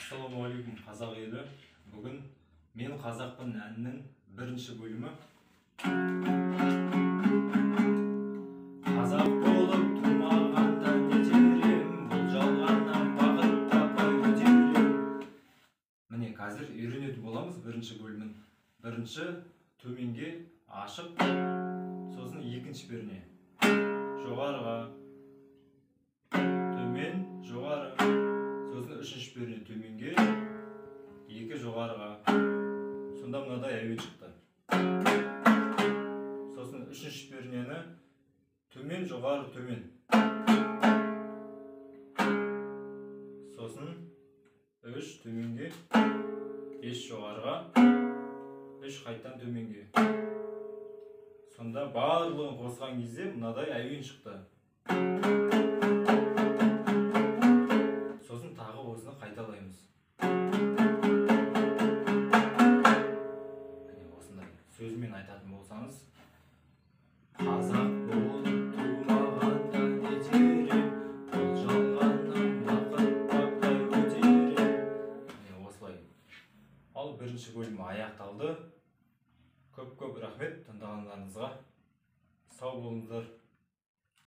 Ассалаумағалейкум қазақ елі. Бүгін мен қазақпын әннің бірінші бөлімі. Қазақ болып тумағанда не терем, бұл жалғаннан бақыт таппай өтерем. Міне қазір үйренетін боламыз бірінші бөлімін. Бірінші төменге ашып, сосын екінші перне жоғарыға, төмен, жоғары. Сосын үшінші перне төменге, екі жоғарыға. Сонда мынадай әуен шықты. Сосын үшінші пернені төмен, жоғары, төмен. Сосын үш төменге, бес жоғарыға, үш қайттан төменге. Сонда барлығын қосқан кезде мынадай әуен шықты. Сосын тағы осыны қайталаймыз. Осындай сөзмен айтатын болсаңыз: қазақ болып тумағанда не терем, бұл жалғаннан бақыт таппай өтерем. Осылай. Ал бірінші бөлім аяқталды. Көп рахмет тыңдағандарыңызға. Сау болыңыздар.